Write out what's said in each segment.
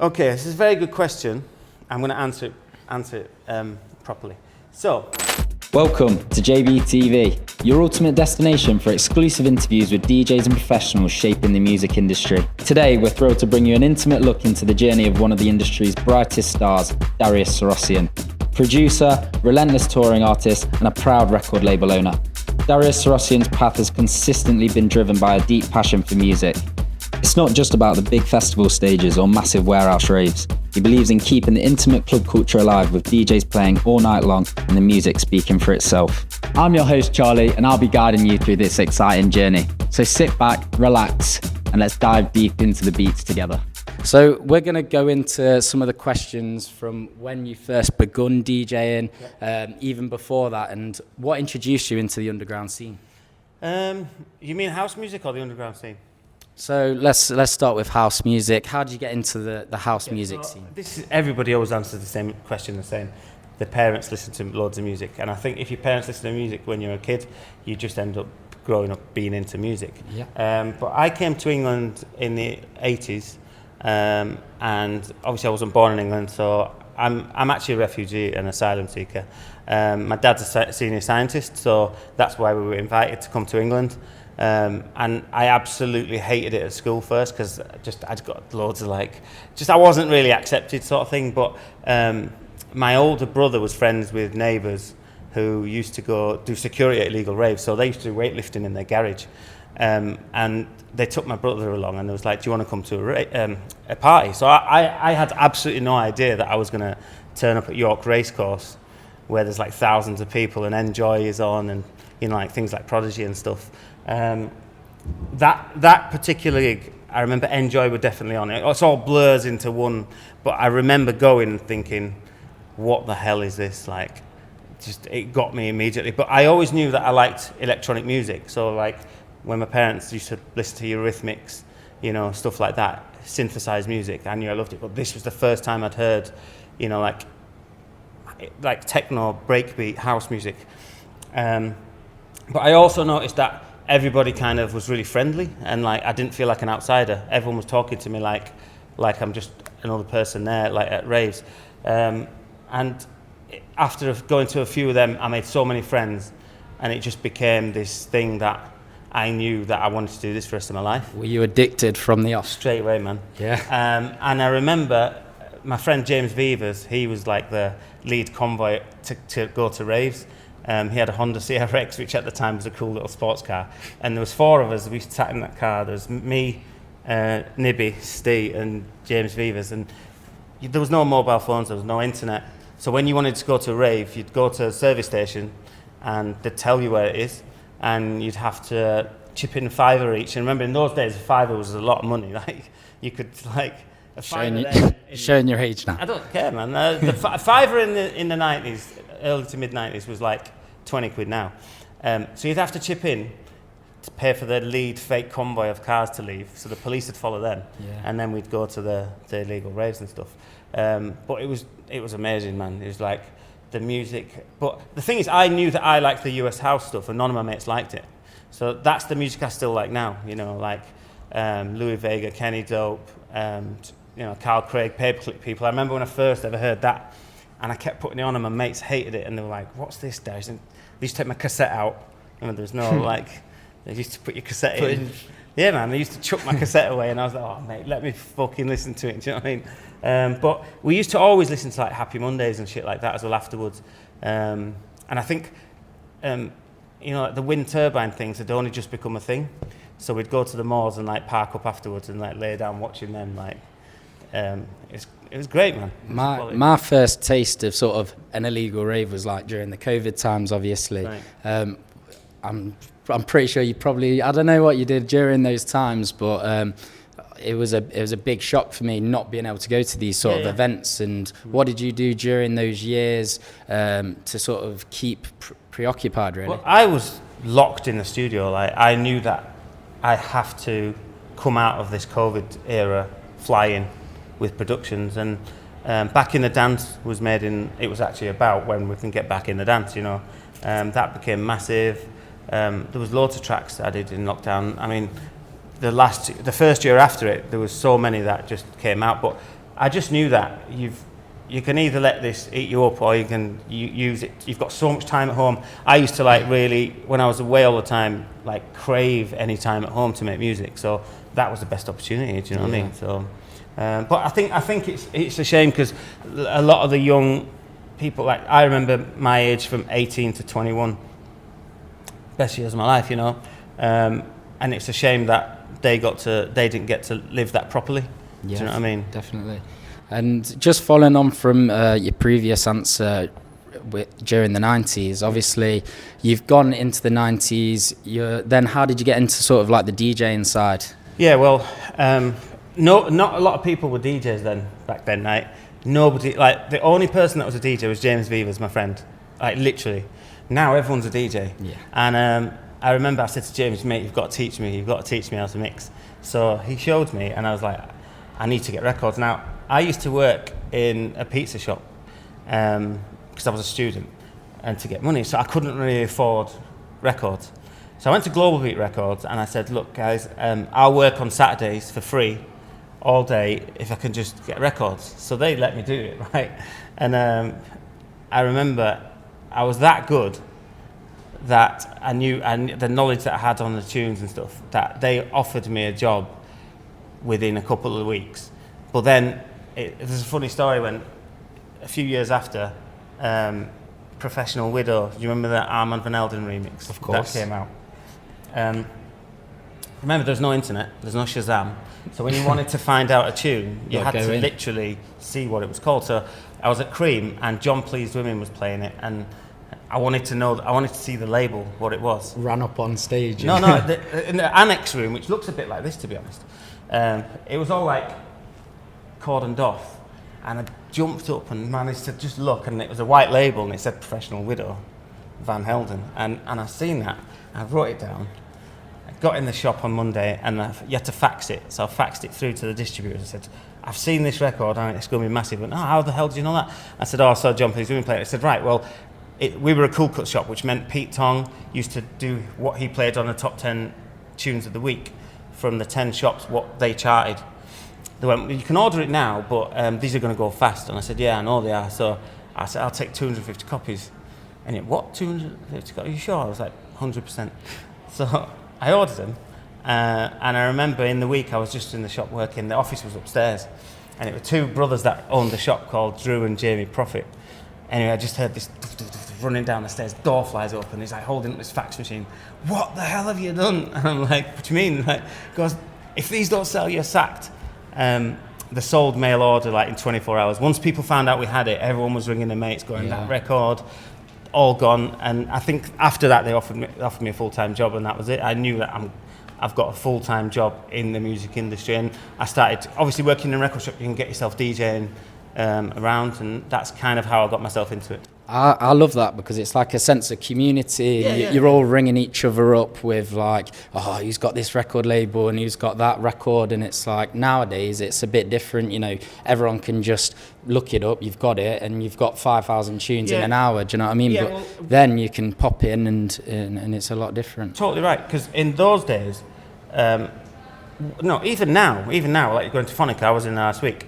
Okay, this is a very good question. I'm going to answer it properly. So, welcome to JBTV, your ultimate destination for exclusive interviews with DJs and professionals shaping the music industry. Today, we're thrilled to bring you an intimate look into the journey of one of the industry's brightest stars, Darius Syrossian. Producer, relentless touring artist, and a proud record label owner. Darius Syrossian's path has consistently been driven by a deep passion for music. It's not just about the big festival stages or massive warehouse raves. He believes in keeping the intimate club culture alive with DJs playing all night long and the music speaking for itself. I'm your host Charlie, and I'll be guiding you through this exciting journey. So sit back, relax, and let's dive deep into the beats together. So we're going to go into some of the questions from when you first begun DJing, even before that, and what introduced you into the underground scene? You mean house music or the underground scene? So let's start with house music. How did you get into the house music scene? Everybody always answers the same question the same. The parents listen to loads of music, and I think if your parents listen to music when you're a kid, you just end up growing up being into music. Yeah. But I came to England in the 80s, and obviously I wasn't born in England, so I'm actually a refugee and asylum seeker. My dad's a senior scientist, so that's why we were invited to come to England. And I absolutely hated it at school first because I'd got loads of I wasn't really accepted sort of thing. But my older brother was friends with neighbours who used to go do security at illegal raves, so they used to do weightlifting in their garage. And they took my brother along, and they was like, "Do you want to come to a party?" So I had absolutely no idea that I was going to turn up at York Racecourse, where there's like thousands of people and Enjoy is on, and like things like Prodigy and stuff. That particular gig, I remember Enjoy were definitely on it. It's all blurs into one, but I remember going and thinking, what the hell is this? It got me immediately. But I always knew that I liked electronic music. So when my parents used to listen to Eurythmics, stuff like that, synthesized music, I knew I loved it. But this was the first time I'd heard, like techno, breakbeat, house music. But I also noticed that everybody kind of was really friendly, and I didn't feel like an outsider. Everyone was talking to me like I'm just another person there, like at raves. And after going to a few of them, I made so many friends, and it just became this thing that I knew that I wanted to do this for the rest of my life. Were you addicted from the off? Straight away, man. Yeah. And I remember my friend James Vivers, he was like the lead convoy to go to raves. He had a Honda CRX, which at the time was a cool little sports car. And there was four of us, we sat in that car. There was me, Nibby, Steve, and James Vivers. And there was no mobile phones, there was no internet. So when you wanted to go to a rave, you'd go to a service station, and they'd tell you where it is. And you'd have to chip in $5 each. And remember, in those days, $5 was a lot of money. You could showing your age now. I don't care, man. The $5 in the 90s, early to mid 90s, was like 20 quid now. So you'd have to chip in to pay for the lead fake convoy of cars to leave, so the police would follow them, and then we'd go to the illegal raves and stuff. But it was amazing, man. It was like the music. But the thing is, I knew that I liked the US house stuff, and none of my mates liked it. So that's the music I still like now. Louis Vega, Kenny Dope, Carl Craig, Paperclip People. I remember when I first ever heard that, and I kept putting it on, and my mates hated it, and they were like, "What's this, Darius?" And they used to take my cassette out. There's no they used to put your cassette in. Yeah, man, they used to chuck my cassette away, and I was like, "Oh, mate, let me fucking listen to it." Do you know what I mean? But we used to always listen to Happy Mondays and shit like that as well afterwards. And I think, the wind turbine things had only just become a thing. So we'd go to the malls and park up afterwards and lay down watching them. It was great, man. My first taste of sort of an illegal rave was during the COVID times, obviously. Right. I'm pretty sure you probably, I don't know what you did during those times, but it was a big shock for me not being able to go to these sort of events. And what did you do during those years to sort of keep preoccupied, really? Well, I was locked in the studio. I knew that I have to come out of this COVID era flying with productions, and Back in the Dance was made it was actually about when we can get back in the dance, that became massive. There was loads of tracks that I did in lockdown. I mean, the first year after it, there was so many that just came out, but I just knew that you can either let this eat you up or you can use it. You've got so much time at home. I used to like really, when I was away all the time, like crave any time at home to make music. So that was the best opportunity. Do you know what I mean? So, but I think it's a shame because a lot of the young people, like I remember my age from 18 to 21, best years of my life, you know. And it's a shame that they didn't get to live that properly. Do you know what I mean? Definitely. And just following on from your previous answer during the 90s, obviously you've gone into the 90s. Then how did you get into sort of like the DJing side? Yeah, well, not a lot of people were DJs back then. Like nobody, like the only person that was a DJ was James Vivas, my friend. Like literally, now everyone's a DJ. Yeah. And I remember I said to James, mate, you've got to teach me how to mix. So he showed me, and I was like, I need to get records now. I used to work in a pizza shop because I was a student and to get money, so I couldn't really afford records. So I went to Global Beat Records and I said, look guys, I'll work on Saturdays for free all day if I can just get records. So they let me do it, right? And I remember I was that good that I knew, and the knowledge that I had on the tunes and stuff, that they offered me a job within a couple of weeks. But then there's a funny story when a few years after Professional Widow, do you remember that Armand Van Helden remix? Of course. That came out. Remember, there's no internet, there's no Shazam. So when you wanted to find out a tune, you had to literally see what it was called. So I was at Cream and John Pleased Women was playing it, and I wanted to see the label, what it was. Ran up on stage. No, in the annex room, which looks a bit like this, to be honest. It was all like cordoned off, and I jumped up and managed to just look, and it was a white label and it said Professional Widow Van Helden, and I seen that, I wrote it down. I got in the shop on Monday and you had to fax it, so I faxed it through to the distributors. I said, I've seen this record and it's going to be massive. And how the hell did you know that? I said, I saw John Pleased Women play it. I said, right, well, we were a cool cut shop, which meant Pete Tong used to do what he played on the top 10 tunes of the week from the 10 shops, what they charted. They went, you can order it now, but these are going to go fast. And I said, yeah, I know they are. So I said, I'll take 250 copies. And he went, what, 250 copies? Are you sure? I was like, 100%. So I ordered them. And I remember in the week I was just in the shop working. The office was upstairs. And it were two brothers that owned the shop called Drew and Jamie Prophet. Anyway, I just heard this running down the stairs, door flies open, he's like holding up this fax machine. What the hell have you done? And I'm like, what do you mean? Like, goes, if these don't sell, you're sacked. They sold mail order like in 24 hours. Once people found out we had it, everyone was ringing their mates going, that record, all gone. And I think after that they offered me a full-time job, and that was it. I knew that I've got a full-time job in the music industry, and I started, obviously working in a record shop, you can get yourself DJing around, and that's kind of how I got myself into it. I love that because it's like a sense of community. You're all ringing each other up with like, oh, who's got this record label and who's got that record, and it's like nowadays it's a bit different, you know, everyone can just look it up, you've got it, and you've got 5,000 tunes in an hour, do you know what I mean? Yeah, but well, then you can pop in and it's a lot different. Totally right, because in those days, no, even now, like going to Phonica, I was in there last week,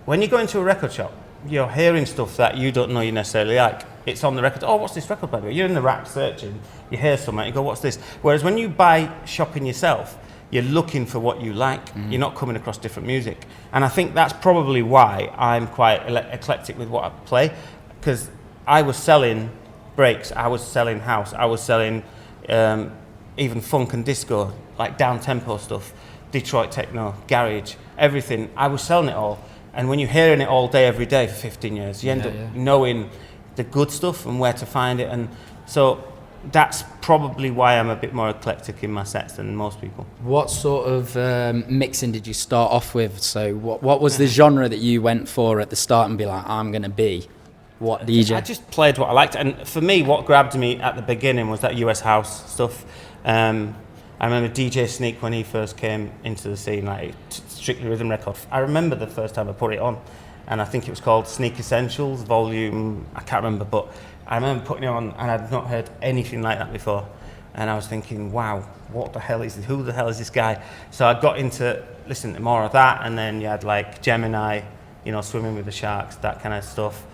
when you go into a record shop, you're hearing stuff that you don't know you necessarily like. It's on the record. Oh, what's this record, by the way? You're in the rack searching. You hear something. You go, what's this? Whereas when you buy shopping yourself, you're looking for what you like. You're not coming across different music. And I think that's probably why I'm quite eclectic with what I play. Because I was selling breaks. I was selling house. I was selling even funk and disco, like down-tempo stuff, Detroit techno, garage, everything. I was selling it all. And when you're hearing it all day, every day for 15 years, you end up knowing the good stuff and where to find it. And so that's probably why I'm a bit more eclectic in my sets than most people. What sort of mixing did you start off with? So what was the genre that you went for at the start and be like, I'm going to be what DJ? I just played what I liked. And for me, what grabbed me at the beginning was that US house stuff. I remember DJ Sneak when he first came into the scene, like strictly rhythm record. I remember the first time I put it on, and I think it was called Sneak Essentials Volume, I can't remember, but I remember putting it on and I'd not heard anything like that before. And I was thinking, wow, who the hell is this guy? So I got into listening to more of that, and then you had like Gemini, you know, Swimming with the Sharks, that kind of stuff.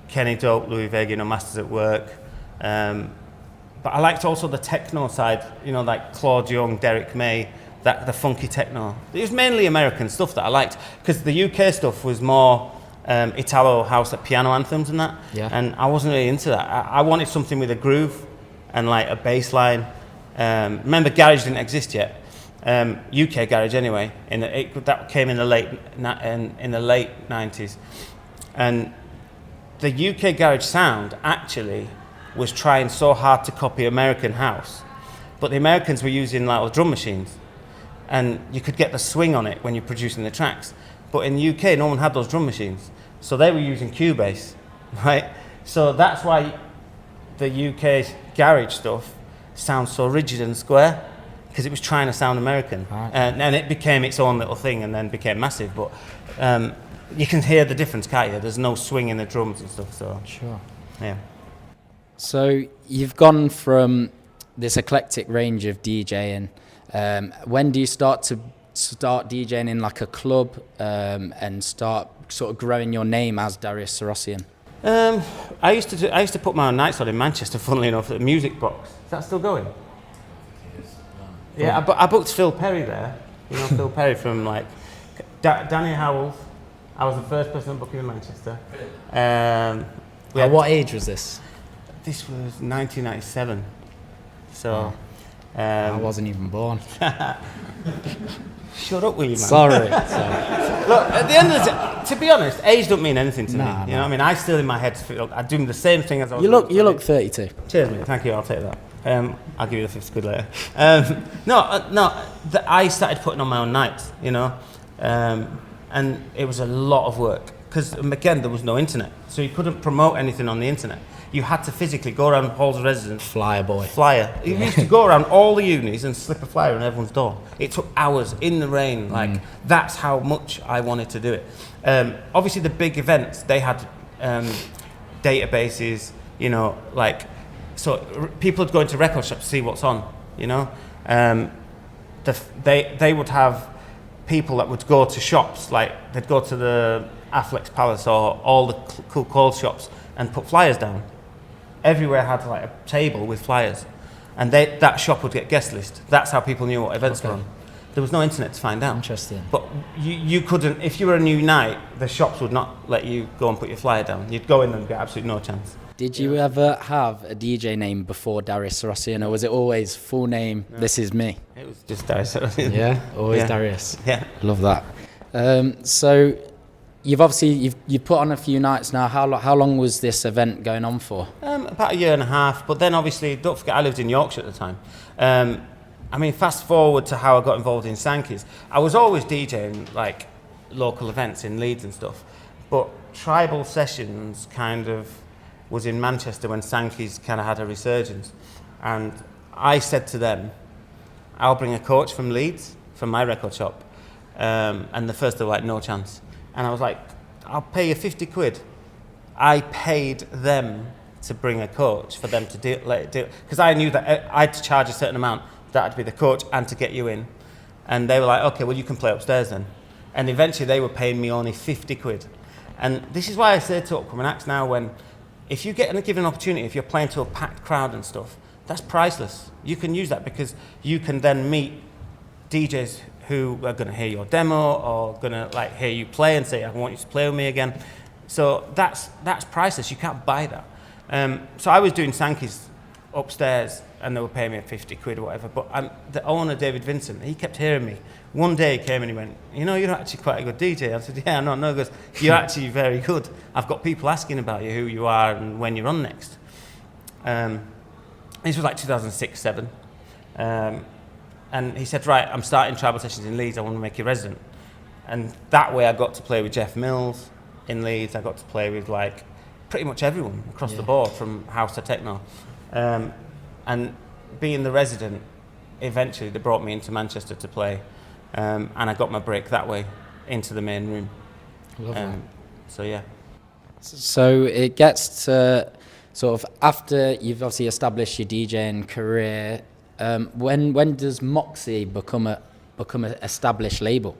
Kenny Dope, Louis Vega, you know, Masters at Work. But I liked also the techno side, you know, like Claude Young, Derek May, the funky techno. It was mainly American stuff that I liked, because the UK stuff was more Italo house, like piano anthems and that. Yeah. And I wasn't really into that. I wanted something with a groove and like a bass line. Remember, garage didn't exist yet. UK garage anyway. That came in the late 90s, and the UK garage sound actually was trying so hard to copy American house, but the Americans were using like drum machines, and you could get the swing on it when you're producing the tracks. But in the UK, no one had those drum machines, so they were using Cubase, right? So that's why the UK garage stuff sounds so rigid and square, because it was trying to sound American, right. And it became its own little thing, and then became massive. But you can hear the difference, can't you? There's no swing in the drums and stuff. So Sure. yeah. So you've gone from this eclectic range of DJing. When do you start DJing in like a club and start sort of growing your name as Darius Syrossian? I used to put my own nights on in Manchester, funnily enough, at the Music Box. Is that still going? Yeah, I booked Phil Perry there. You know Phil Perry from like Danny Howells. I was the first person to book him in Manchester. At what age was this? This was 1997. So I wasn't even born. Shut up, will you, man? Sorry. Look, at the end of the day, to be honest, age don't mean anything to me. You know what I mean? I still in my head feel I do the same thing as I was. You look 32. Cheers, mate. Thank you. I'll take that. I'll give you the 50 quid later. I started putting on my own nights, you know, and it was a lot of work, because again there was no internet, so you couldn't promote anything on the internet. You had to physically go around halls of residence. Flyer. You used to go around all the unis and slip a flyer on everyone's door. It took hours in the rain. Like that's how much I wanted to do it. Obviously, the big events, they had databases. You know, like people would go into record shops to see what's on. You know, they would have people that would go to shops, like they'd go to the Affleck's Palace or all the cool cold shops and put flyers down. Everywhere had like a table with flyers, and that shop would get guest list. That's how people knew what events were on. There was no internet to find out. Interesting. But you couldn't, if you were a new night, the shops would not let you go and put your flyer down. You'd go in and get absolutely no chance. Did you ever have a DJ name before Darius Syrossian, or was it always full name, no. This is me? It was just Darius Syrossian. Yeah, always Darius. Yeah. Love that. So you've obviously you've put on a few nights now. How long was this event going on for? About a year and a half. But then obviously, don't forget, I lived in Yorkshire at the time. I mean, fast forward to how I got involved in Sankeys. I was always DJing like local events in Leeds and stuff, but Tribal Sessions kind of was in Manchester when Sankeys kind of had a resurgence, and I said to them, I'll bring a coach from Leeds, from my record shop, and the first they were like, no chance. And I was like, I'll pay you 50 quid. I paid them to bring a coach for them to let it do it, because I knew that I had to charge a certain amount, that'd be the coach and to get you in. And they were like, okay, well you can play upstairs then. And eventually they were paying me only 50 quid. And this is why I say to upcoming acts now, if you get given an opportunity, if you're playing to a packed crowd and stuff, that's priceless. You can use that because you can then meet DJs who are going to hear your demo or going to like hear you play and say, I want you to play with me again. So that's priceless. You can't buy that. So I was doing Sankeys upstairs and they were paying me 50 quid or whatever. But the owner, David Vincent, he kept hearing me. One day he came and he went, you know, you're actually quite a good DJ. I said, yeah, I know. No, he goes, you're actually very good. I've got people asking about you, who you are and when you're on next. This was like 2006, 7. And he said, right, I'm starting Tribal Sessions in Leeds. I want to make you resident. And that way I got to play with Jeff Mills in Leeds. I got to play with like pretty much everyone across the board, from house to techno. And being the resident, eventually they brought me into Manchester to play. And I got my break that way into the main room. Love that. So yeah. So it gets to sort of after you've obviously established your DJing career. When does Moxy become a established label?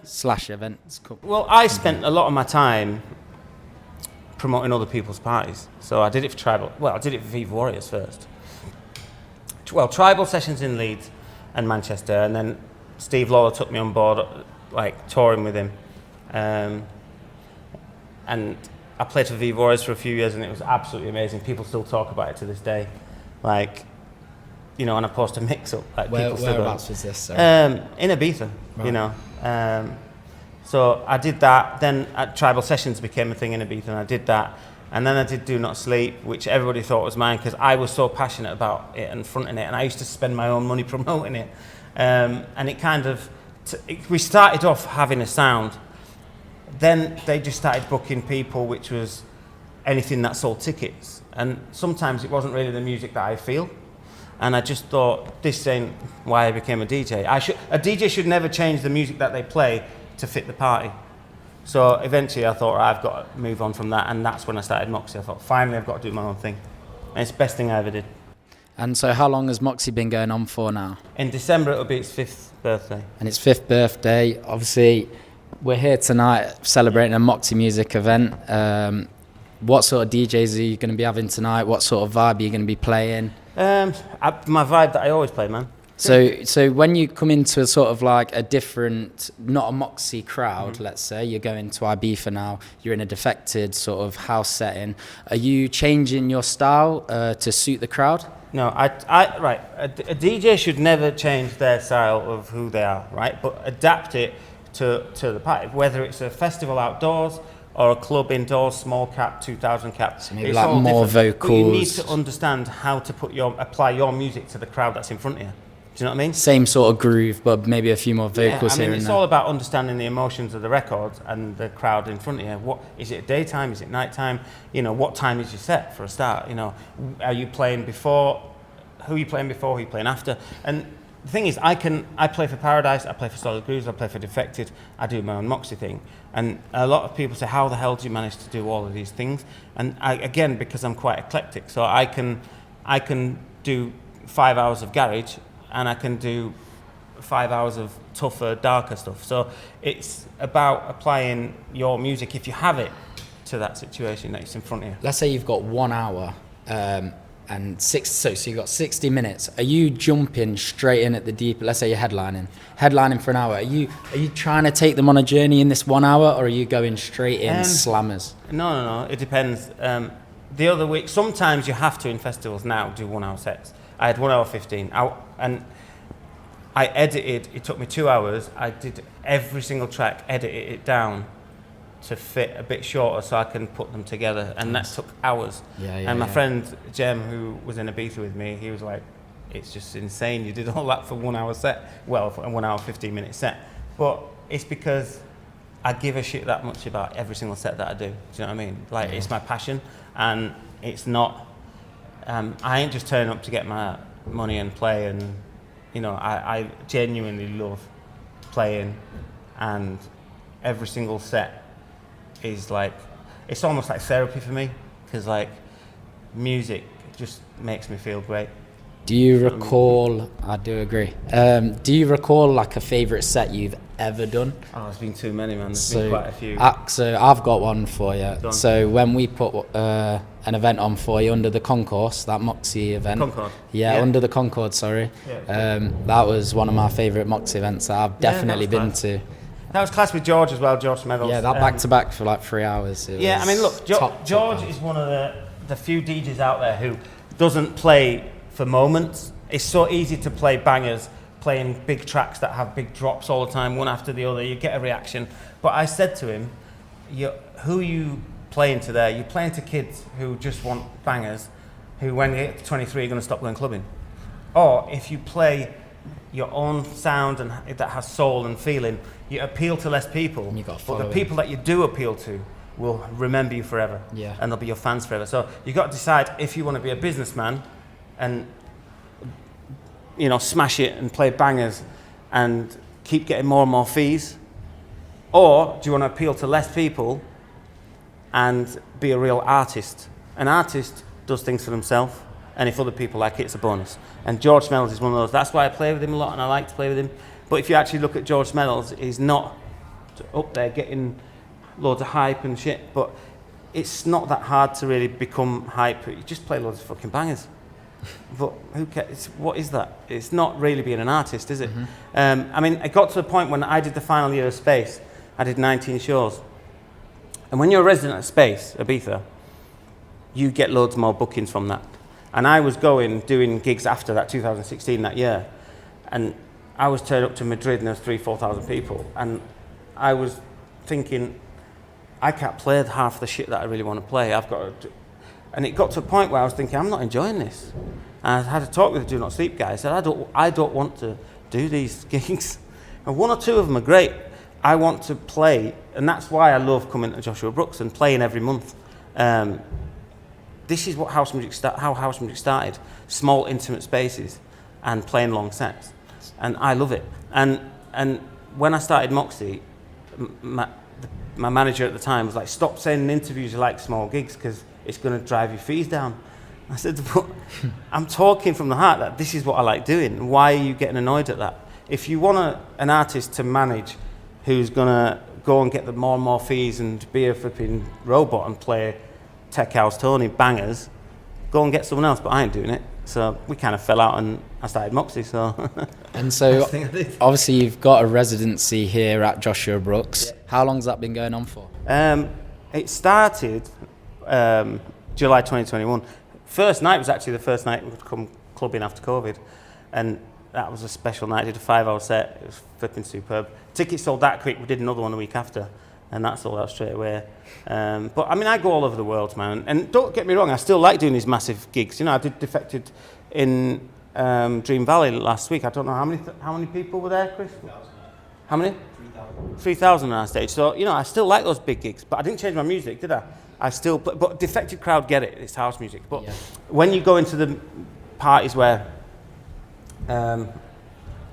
Slash events. Well, I spent a lot of my time promoting other people's parties. So I did it for Tribal. Well, I did it for Viva Warriors first. Well, Tribal sessions in Leeds and Manchester, and then Steve Lawler took me on board, like touring with him. And I played for Viva Warriors for a few years, and it was absolutely amazing. People still talk about it to this day. Like, you know, when I post a mix-up, like people still whereabouts was this? in Ibiza, right. You know. So I did that. Then Tribal Sessions became a thing in Ibiza, and I did that. And then I did Do Not Sleep, which everybody thought was mine because I was so passionate about it and fronting it, and I used to spend my own money promoting it. And it kind of, we started off having a sound. Then they just started booking people, which was anything that sold tickets. And sometimes it wasn't really the music that I feel. And I just thought, this ain't why I became a DJ. A DJ should never change the music that they play to fit the party. So eventually I thought, I've got to move on from that. And that's when I started Moxy. I thought, finally, I've got to do my own thing. And it's the best thing I ever did. And so how long has Moxy been going on for now? In December, it'll be its 5th birthday. And its 5th birthday. Obviously, we're here tonight celebrating a Moxy music event. What sort of DJs are you going to be having tonight? What sort of vibe are you going to be playing? My vibe that I always play, man. So when you come into a sort of like a different, not a Moxy crowd, let's say, you're going to Ibiza now, you're in a defected sort of house setting, are you changing your style to suit the crowd? No, right. A DJ should never change their style of who they are, right? But adapt it to the party, whether it's a festival outdoors or a club indoors, small cap, 2,000 cap. So maybe like more vocals. But you need to understand how to apply your music to the crowd that's in front of you. Do you know what I mean? Same sort of groove, but maybe a few more vocals here and there. It's all about understanding the emotions of the records and the crowd in front of you. What is it? Daytime? Is it nighttime? You know, what time is your set for a start? You know, are you playing before? Who are you playing before? Who are you playing after? And the thing is, I play for Paradise, I play for Solid Grooves, I play for Defected, I do my own Moxy thing. And a lot of people say, how the hell do you manage to do all of these things? And again, because I'm quite eclectic, so I can do 5 hours of garage, and I can do 5 hours of tougher, darker stuff. So it's about applying your music, if you have it, to that situation that's in front of you. Let's say you've got 1 hour, and so you've got 60 minutes. Are you jumping straight in at the deep? Let's say you're headlining for an hour. Are you trying to take them on a journey in this 1 hour, or are you going straight in slammers? No. It depends. The other week, sometimes you have to in festivals now do 1 hour sets. I had 1 hour 15, and I edited. It took me 2 hours. I did every single track, edited it down to fit a bit shorter so I can put them together, and that took hours. And my friend Jem, who was in Ibiza with me, he was like, it's just insane you did all that for 1 hour set, well, for a 1 hour 15-minute set. But it's because I give a shit that much about every single set that I do. Do you know what I mean? Like, it's my passion, and it's not, I ain't just turning up to get my money and play, and you know, I genuinely love playing, and every single set is like, it's almost like therapy for me, because like music just makes me feel great. Do you recall, I do agree, do you recall like a favourite set you've ever done? Oh, there's been too many, man. There's been quite a few. So I've got one for you. So when we put an event on for you under the Concourse, that Moxy event. Concord? Yeah, under the Concord, sorry. Yeah. That was one of my favourite Moxy events that I've definitely been to. That was class with George as well, George Smeddles. Yeah, that back-to-back for like 3 hours. Yeah, I mean, look, George is one of the few DJs out there who doesn't play for moments. It's so easy to play bangers, playing big tracks that have big drops all the time, one after the other. You get a reaction. But I said to him, who are you playing to there? You're playing to kids who just want bangers, who when they get to 23 are going to stop going clubbing. Or if you play your own sound and that has soul and feeling, you appeal to less people, but the people that you do appeal to will remember you forever, and they'll be your fans forever. So you've got to decide if you want to be a businessman and, you know, smash it and play bangers and keep getting more and more fees, or do you want to appeal to less people and be a real artist? An artist does things for themselves, and if other people like it, it's a bonus. And George Smells is one of those. That's why I play with him a lot, and I like to play with him. But if you actually look at George Smells, he's not up there getting loads of hype and shit, but it's not that hard to really become hype. You just play loads of fucking bangers. But who cares? What is that? It's not really being an artist, is it? I mean, it got to the point when I did the final year of Space, I did 19 shows. And when you're a resident at Space, Ibiza, you get loads more bookings from that. And I was doing gigs after that, 2016, that year. And I was turned up to Madrid and there was 4,000 people. And I was thinking, I can't play half the shit that I really want to play. And it got to a point where I was thinking, I'm not enjoying this. And I had a talk with the Do Not Sleep guy. I said, I don't want to do these gigs. And one or two of them are great. I want to play, and that's why I love coming to Joshua Brooks and playing every month. This is what how house music started. Small, intimate spaces and playing long sets. And I love it. And when I started Moxy, my manager at the time was like, stop sending interviews you like small gigs because it's going to drive your fees down. I said, but I'm talking from the heart that this is what I like doing. Why are you getting annoyed at that? If you want an artist to manage who's going to go and get the more and more fees and be a flipping robot and play Tech House Tony bangers, go and get someone else, but I ain't doing it. So we kind of fell out and I started Moxy. So and so obviously you've got a residency here at Joshua Brooks. Yeah. How long's that been going on for? It started July 2021. First night was actually the first night we'd come clubbing after COVID, and that was a special night. I did a 5-hour set. It was flipping superb. Tickets sold that quick. We did another one a week after, and that sold out straight away. But I mean, I go all over the world, man. And don't get me wrong, I still like doing these massive gigs. You know, I did Defected in Dream Valley last week. I don't know how many people were there, Chris? 3,000. How many? 3,000 on our stage. So, you know, I still like those big gigs, but I didn't change my music, did I? I still play, but Defected crowd get it. It's house music. But when you go into the parties where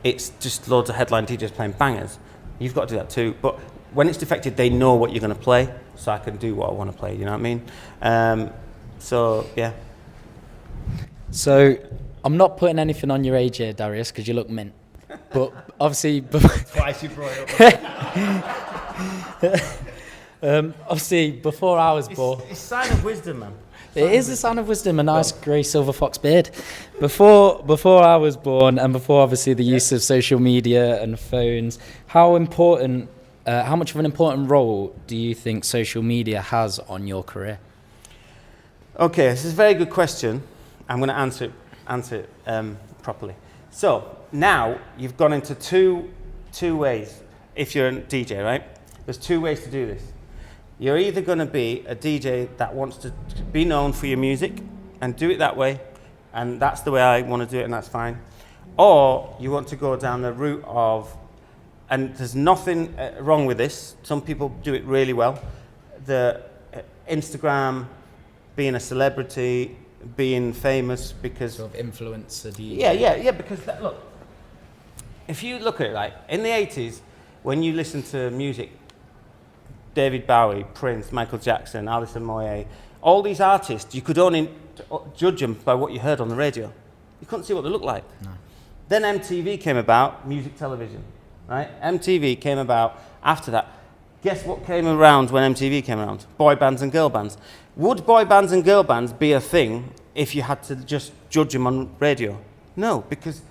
it's just loads of headline DJs playing bangers, you've got to do that too. But when it's Defected, they know what you're going to play, so I can do what I want to play, you know what I mean? So, yeah. So, I'm not putting anything on your age here, Darius, because you look mint. But obviously... Twice you brought it up. Obviously, before I was born... It's a sign of wisdom, man. It is a sign of wisdom, a nice grey silver fox beard. Before I was born, and before obviously the use of social media and phones, how much of an important role do you think social media has on your career? Okay, this is a very good question. I'm going to answer it properly. So now you've gone into two ways. If you're a DJ, right? There's two ways to do this. You're either going to be a DJ that wants to be known for your music and do it that way, and that's the way I want to do it, and that's fine. Or you want to go down the route of, and there's nothing wrong with this, some people do it really well, the Instagram, being a celebrity, being famous because... Sort of influencer DJ. Yeah, because look, if you look at it, like, in the 80s, when you listen to music, David Bowie, Prince, Michael Jackson, Alison Moyet, all these artists, you could only judge them by what you heard on the radio. You couldn't see what they looked like. No. Then MTV came about, music television, right? MTV came about after that. Guess what came around when MTV came around? Boy bands and girl bands. Would boy bands and girl bands be a thing if you had to just judge them on radio? No, because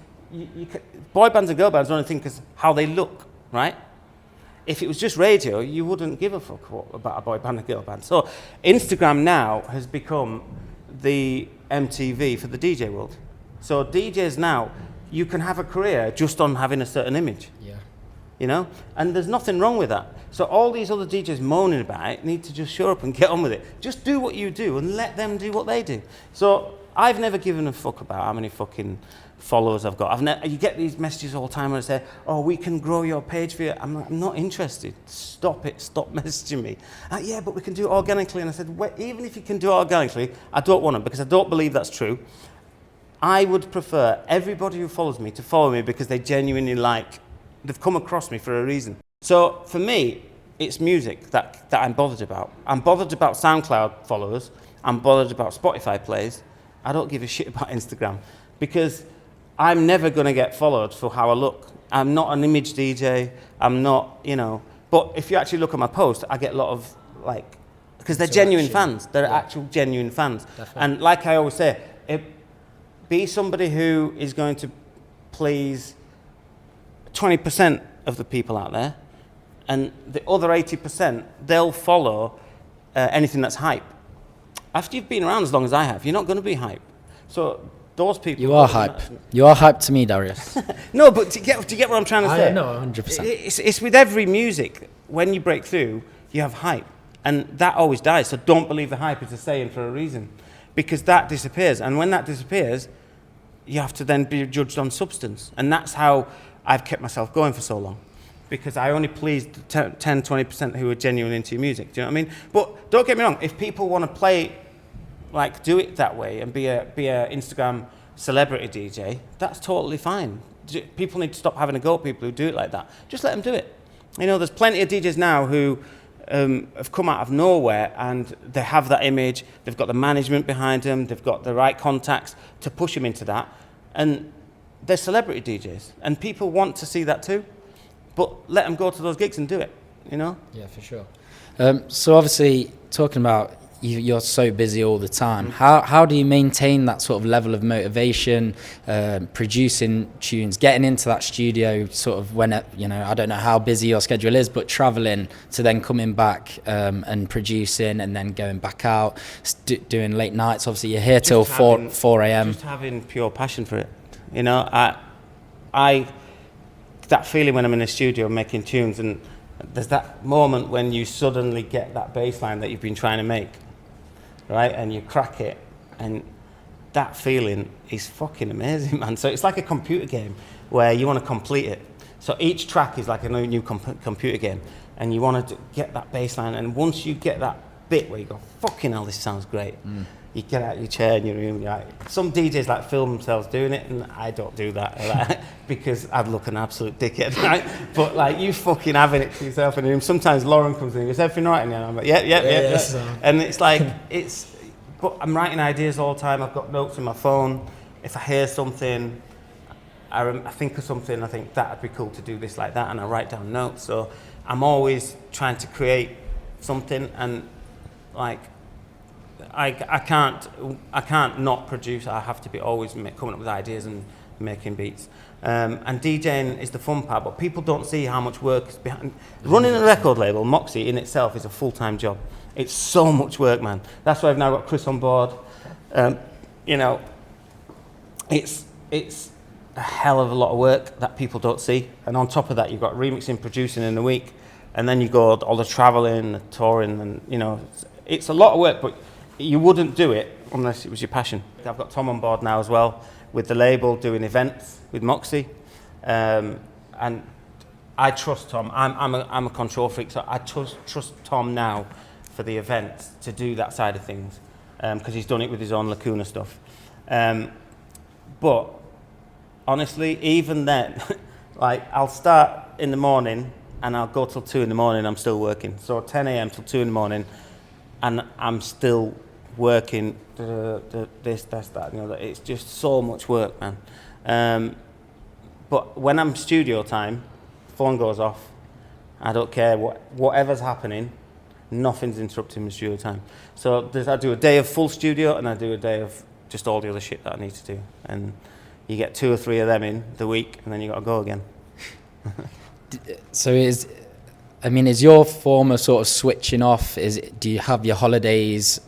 boy bands and girl bands are only thing because how they look, right? If it was just radio, you wouldn't give a fuck about a boy band and girl band. So Instagram now has become the MTV for the DJ world. So DJs now, you can have a career just on having a certain image. Yeah. You know? And there's nothing wrong with that. So all these other DJs moaning about it need to just show up and get on with it. Just do what you do and let them do what they do. So I've never given a fuck about how many fucking followers I've got. You get these messages all the time where they say, oh, we can grow your page for you. I'm not interested. Stop it. Stop messaging me. Yeah, but we can do it organically. And I said, well, even if you can do it organically, I don't want it because I don't believe that's true. I would prefer everybody who follows me to follow me because they genuinely they've come across me for a reason. So for me, it's music that I'm bothered about. I'm bothered about SoundCloud followers. I'm bothered about Spotify plays. I don't give a shit about Instagram because I'm never going to get followed for how I look. I'm not an image DJ. I'm not, you know. But if you actually look at my post, I get a lot of like, because they're genuine fans. They're actual genuine fans. Definitely. And like I always say, be somebody who is going to please 20% of the people out there, and the other 80%, they'll follow anything that's hype. After you've been around as long as I have, you're not going to be hype. So those people... You are hype. You are hype to me, Darius. No, but do you get what I'm trying to say? No, 100%. It's with every music. When you break through, you have hype. And that always dies. So don't believe the hype is a saying for a reason. Because that disappears. And when that disappears, you have to then be judged on substance. And that's how I've kept myself going for so long. Because I only pleased 10, 20% who are genuine into your music. Do you know what I mean? But don't get me wrong. If people want to play, like, do it that way and be a Instagram celebrity DJ, that's totally fine. People need to stop having a go at people who do it like that. Just let them do it. You know, there's plenty of DJs now who have come out of nowhere and they have that image. They've got the management behind them. They've got the right contacts to push them into that. And they're celebrity DJs. And people want to see that too. But let them go to those gigs and do it, you know? Yeah, for sure. So obviously, talking about you're so busy all the time, how do you maintain that sort of level of motivation, producing tunes, getting into that studio sort of when, you know, I don't know how busy your schedule is, but travelling to then coming back and producing and then going back out, doing late nights. Obviously, you're here till 4 a.m. Just having pure passion for it. You know, I that feeling when I'm in the studio making tunes, and there's that moment when you suddenly get that bass line that you've been trying to make, right? And you crack it, and that feeling is fucking amazing, man. So it's like a computer game where you want to complete it. So each track is like a new computer game, and you want to get that bass line, and once you get that bit where you go, fucking hell, this sounds great. You get out of your chair in your room, and you're like, some DJs like film themselves doing it, and I don't do that, like, because I'd look an absolute dickhead, right? But like, you fucking having it for yourself in the room. Sometimes Lauren comes in and goes, everything right? And I'm like, yeah. And it's like, but I'm writing ideas all the time. I've got notes in my phone. If I hear something, I think of something, I think that'd be cool to do this like that, and I write down notes. So I'm always trying to create something, and like, I can't not produce. I have to be always coming up with ideas and making beats. And DJing is the fun part, but people don't see how much work is behind. Running a record label, Moxy, in itself is a full-time job. It's so much work, man. That's why I've now got Chris on board. You know, it's a hell of a lot of work that people don't see. And on top of that, you've got remixing, producing in a week, and then you go all the traveling, the touring, and you know, it's a lot of work, but you wouldn't do it unless it was your passion. I've got Tom on board now as well with the label, doing events with Moxy, and I trust Tom. I'm a control freak, so I trust Tom now for the events to do that side of things, because he's done it with his own Lacuna stuff. But honestly, even then, like, I'll start in the morning and I'll go till 2 in the morning. I'm still working, so 10 a.m. till 2 in the morning, and I'm still working, this, that, you know, it's just so much work, man. But when I'm studio time, phone goes off. I don't care whatever's happening, nothing's interrupting my studio time. So I do a day of full studio, and I do a day of just all the other shit that I need to do. And you get 2 or 3 of them in the week, and then you got to go again. So is your form of sort of switching off? Do you have your holidays?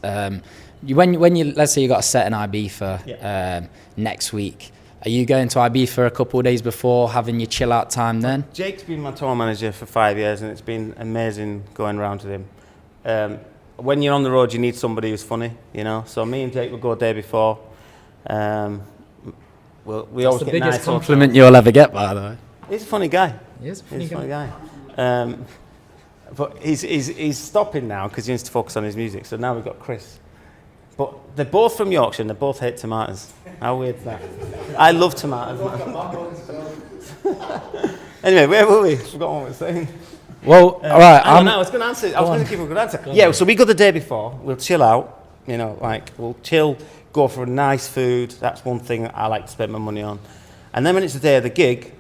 When you, let's say you got a set in Ibiza next week, are you going to Ibiza a couple of days before, having your chill out time then? Jake's been my tour manager for 5 years, and it's been amazing going around with him. When you're on the road, you need somebody who's funny, you know. So me and Jake will go a day before. We always get nice. That's the biggest compliment you'll ever get, by the way. He's a funny guy. He is a funny guy. But he's stopping now because he needs to focus on his music. So now we've got Chris. But they're both from Yorkshire and they both hate tomatoes. How weird is that? I love tomatoes, man. Anyway, where were we? Forgot what we were saying. Well, all right. I was going to answer. I was going to give a good answer. Yeah, so we go the day before. We'll chill out. You know, like, we'll chill, go for a nice food. That's one thing I like to spend my money on. And then when it's the day of the gig,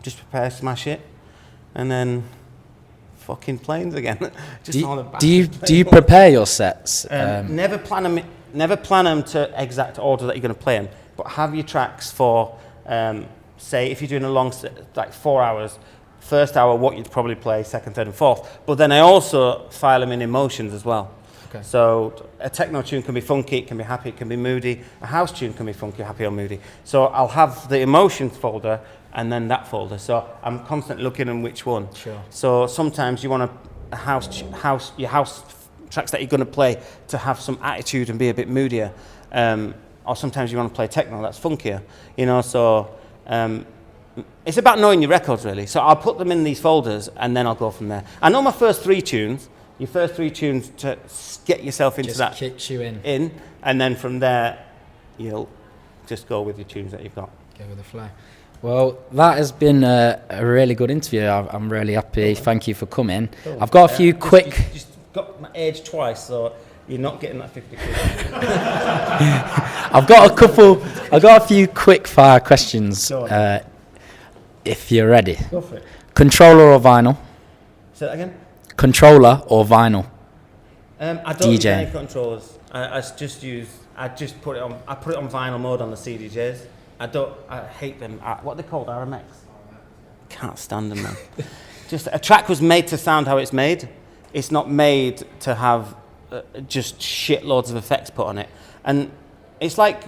just prepare, smash it, and then fucking planes again. Just on the back. Do you prepare your sets? Never plan them to exact order that you're going to play them, but have your tracks for, say, if you're doing a long set, like 4 hours, first hour what you'd probably play, second, third, and fourth. But then I also file them in emotions as well. Okay. So a techno tune can be funky, it can be happy, it can be moody. A house tune can be funky, happy, or moody. So I'll have the emotions folder and then that folder. So I'm constantly looking at which one. Sure. So sometimes you want your house tracks that you're going to play to have some attitude and be a bit moodier. Or sometimes you want to play techno that's funkier. You know, so it's about knowing your records really. So I'll put them in these folders and then I'll go from there. I know my first 3 tunes. Your first 3 tunes to get yourself into just that. Kicks you in. And then from there, you'll just go with your tunes that you've got. Go with the flow. Well, that has been a really good interview. I'm really happy. Thank you for coming. Cool. I've got a few quick. Just got my age twice, so you're not getting that 50 quid. I've got a few quick fire questions. If you're ready. Go for it. Controller or vinyl? Say that again. Controller or vinyl? I don't use DJing. any controllers. I just put it on. I put it on vinyl mode on the CDJs. I hate them. What are they called? RMX. Can't stand them, man. Just a track was made to sound how it's made. It's not made to have just shitloads of effects put on it. And it's like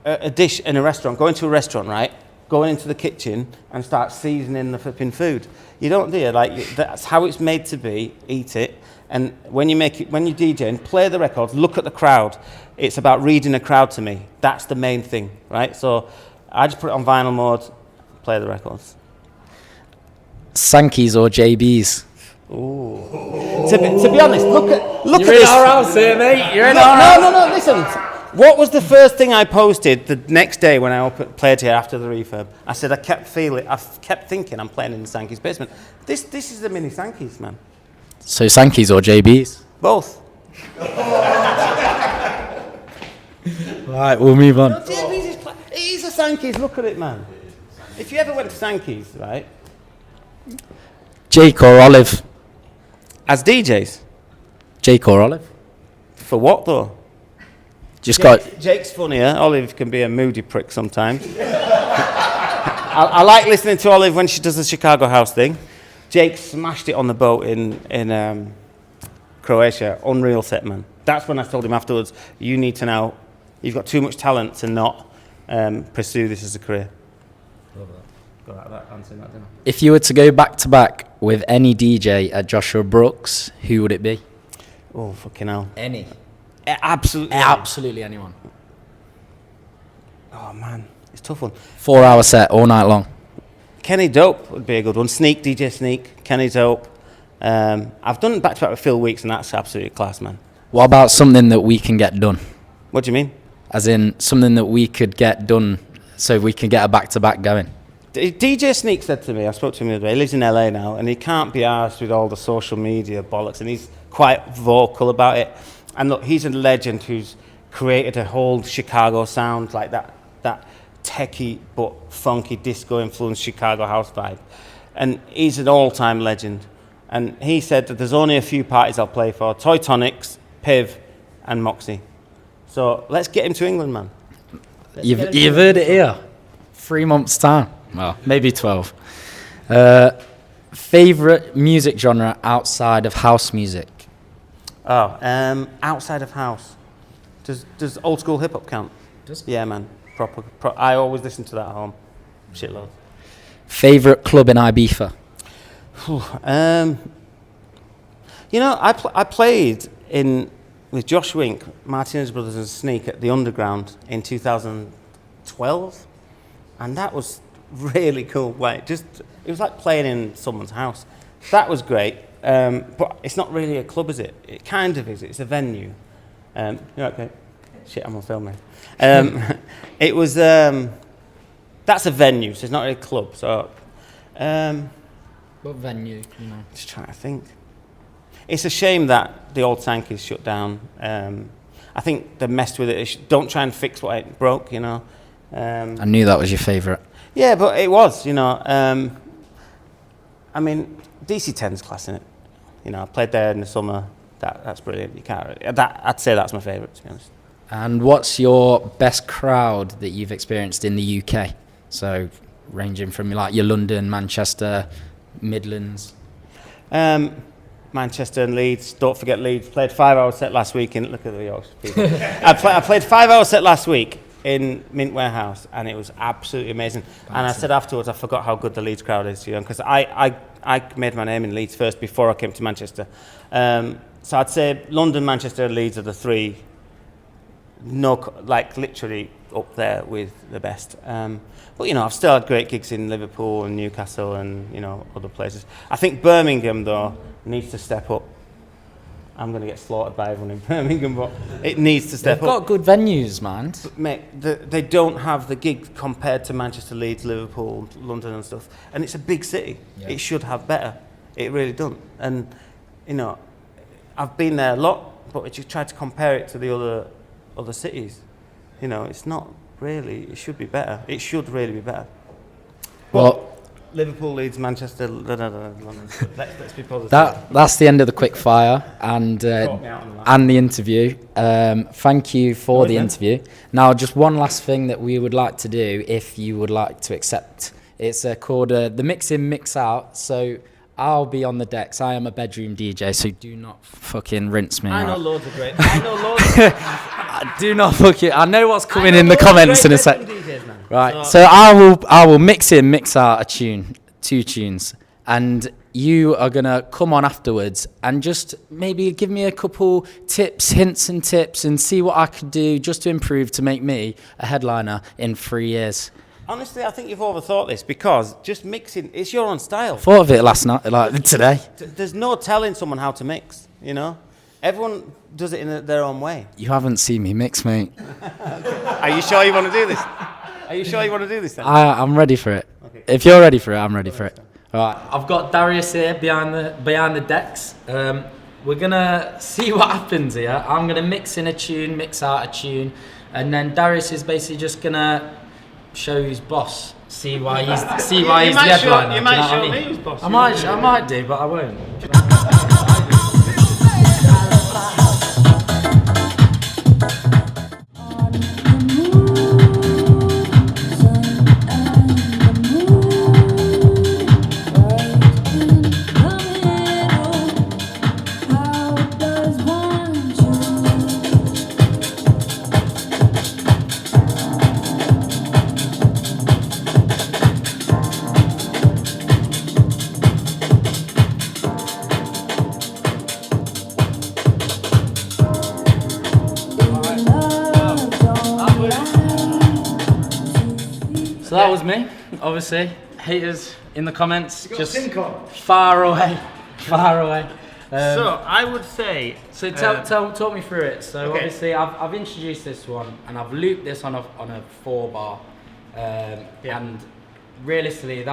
a dish in a restaurant. Going to a restaurant, right? Going into the kitchen and start seasoning the flipping food. You don't do it. Like that's how it's made to be. Eat it. And when you're DJing, play the records. Look at the crowd. It's about reading the crowd to me. That's the main thing, right? So I just put it on vinyl mode. Play the records. Sankeys or JBs? Ooh. To be honest, look at You're this. in our house here, mate. You're in our house. No. Listen. What was the first thing I posted the next day when I played here after the refurb? I said I kept thinking I'm playing in the Sankeys basement. This is the mini Sankeys, man. So Sankeys or JBs? Both. Right, we'll move on. No, JBs is a Sankeys. Look at it, man. If you ever went to Sankeys, right? Jake or Olive? As DJs. Jake or Olive? For what though? Jake's funnier. Olive can be a moody prick sometimes. I like listening to Olive when she does the Chicago house thing. Jake smashed it on the boat in Croatia. Unreal set, man. That's when I told him afterwards, you need to know, you've got too much talent to not pursue this as a career. Love that. Got that answering that, didn't I? If you were to go back to back with any DJ at Joshua Brooks, who would it be? Oh, fucking hell. Any. Absolutely anyone. Oh, man. It's a tough one. 4-hour set all night long. Kenny Dope would be a good one. DJ Sneak, Kenny Dope. I've done back-to-back with Phil Weeks, and that's absolutely class, man. What about something that we can get done? What do you mean? As in, something that we could get done so we can get a back-to-back going. DJ Sneak said to me, I spoke to him the other day, he lives in LA now, and he can't be arsed with all the social media bollocks, and he's quite vocal about it. And look, he's a legend who's created a whole Chicago sound, like that techie but funky disco-influenced Chicago house vibe. And he's an all-time legend. And he said that there's only a few parties I'll play for, Toy Tonics, Piv, and Moxy. So let's get him to England, man. You've heard it here. 3 months' time. Well, maybe 12. Favourite music genre outside of house music? Outside of house. Does old school hip hop count? Yeah, man. Proper. I always listen to that at home. Shitload. Favourite club in Ibiza? I played with Josh Wink, Martinez Brothers and Sneak at the Underground in 2012, and that was really cool. It was like playing in someone's house. That was great. But it's not really a club, is it? It kind of is. It's a venue. You're okay. Shit, I'm on film now. It was. That's a venue, so it's not really a club. So. What venue? Just trying to think. It's a shame that the old Sankeys shut down. I think they messed with it. Don't try and fix what ain't broke, you know. I knew that was your favourite. Yeah, but it was, you know. I mean, DC10's class, innit? You know, I played there in the summer. That's brilliant. You can't really, I'd say that's my favourite, to be honest. And what's your best crowd that you've experienced in the UK? So ranging from like your London, Manchester, Midlands. Manchester and Leeds. Don't forget Leeds. Played 5-hour set last week in. Look at the Yorks people. I played 5-hour set last week in Mint Warehouse, and it was absolutely amazing. And I said afterwards, I forgot how good the Leeds crowd is, you know, because I made my name in Leeds first before I came to Manchester. So I'd say London, Manchester, and Leeds are the three. Like literally up there with the best. But you know, I've still had great gigs in Liverpool and Newcastle and, you know, other places. I think Birmingham though needs to step up. I'm going to get slaughtered by everyone in Birmingham, but it needs to step up. They've got good venues, man. But mate, they don't have the gig compared to Manchester, Leeds, Liverpool, London and stuff. And it's a big city. Yeah. It should have better. It really doesn't. And you know, I've been there a lot, but if you try to compare it to the other cities, you know, it's not really. It should be better. It should really be better. Well, Liverpool, Leeds, Manchester, London. Let's be positive. That's the end of the quick fire and the interview. Thank you for the interview. Now, just one last thing that we would like to do, if you would like to accept. It's called the Mix In, Mix Out. So I'll be on the decks. I am a bedroom DJ, so do not fucking rinse me. I know out. loads of great. I know loads. Do not fucking. I know what's coming in the comments in a sec. DJs, man. Right. So I will mix in, mix out a tune, 2 tunes, and you are gonna come on afterwards and just maybe give me a couple tips, hints, and tips, and see what I could do just to improve to make me a headliner in 3 years. Honestly, I think you've overthought this because just mixing, it's your own style. Thought of it last night, like today. There's no telling someone how to mix, you know? Everyone does it in their own way. You haven't seen me mix, mate. Are you sure you want to do this? Are you sure you want to do this then? I'm ready for it. Okay. If you're ready for it, I'm ready for it. All right. I've got Darius here behind the decks. We're gonna see what happens here. I'm gonna mix in a tune, mix out a tune, and then Darius is basically just gonna show who's boss. See why he's the headliner. You might show me who's boss. I might do, but I won't. So that was me, obviously. Haters in the comments, just far away. So I would say. So talk me through it. So okay. Obviously I've introduced this one and I've looped this on a 4-bar, and realistically it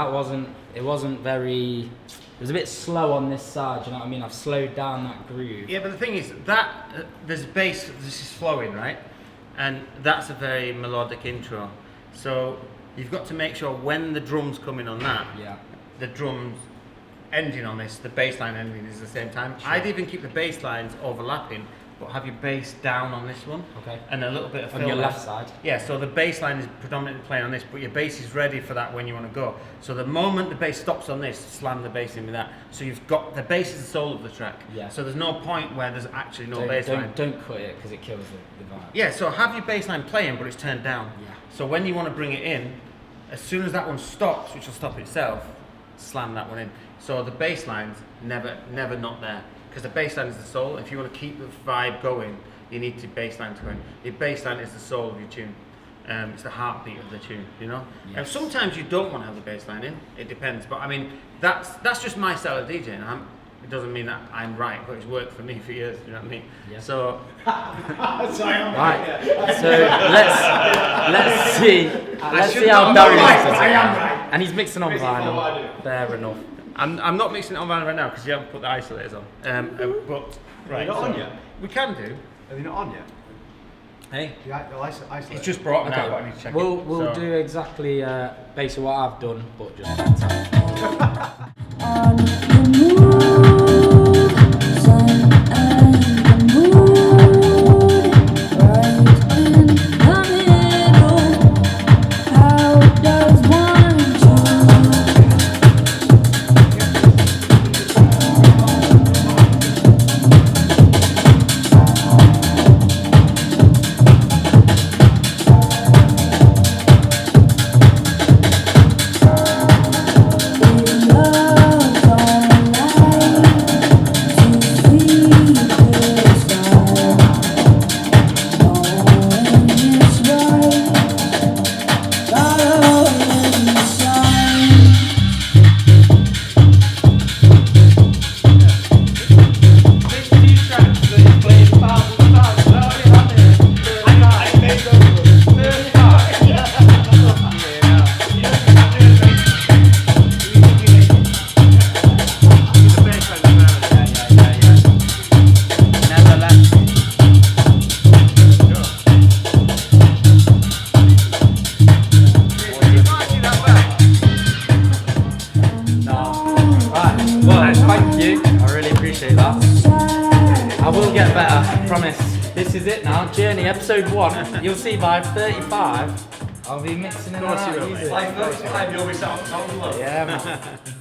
wasn't very. It was a bit slow on this side. You know what I mean? I've slowed down that groove. Yeah, but the thing is that there's bass. This is flowing, right? And that's a very melodic intro. So you've got to make sure when the drums come in on that, the drums ending on this, the bass line ending is the same time. Sure. I'd even keep the bass lines overlapping, but have your bass down on this one. Okay. And a little bit of fill on your left side. Yeah, so the bass line is predominantly playing on this, but your bass is ready for that when you want to go. So the moment the bass stops on this, slam the bass in with that. So you've got, the bass is the soul of the track. Yeah. So there's no point where there's actually no bass line. Don't cut it because it kills the vibe. Yeah, so have your bass line playing, but it's turned down. Yeah. So when you want to bring it in, as soon as that one stops, which will stop itself, slam that one in. So the bass line's never not there, because the bass line is the soul. If you want to keep the vibe going, you need the bass line to go in. Your bass line is the soul of your tune. It's the heartbeat of the tune, you know. Yes. And sometimes you don't want to have the bass line in. It depends, but I mean that's just my style of DJing. It doesn't mean that I'm right, but it's worked for me for years. You know what I mean? Yeah. So, right. So let's see. Let's see how Darius does it. I am right. And he's mixing on vinyl. Fair enough. I'm not mixing it on vinyl right now because you haven't put the isolators on. But right. Are they not on yet? We can do. Are they not on yet? Hey. The isolators. It's just brought me out, but I need to check We'll do exactly basically what I've done, but just better. I will get better, I promise. This is it now, Journey episode 1. You'll see by 35, I'll be mixing in and out. Like, you'll be sat on top of the Yeah, man.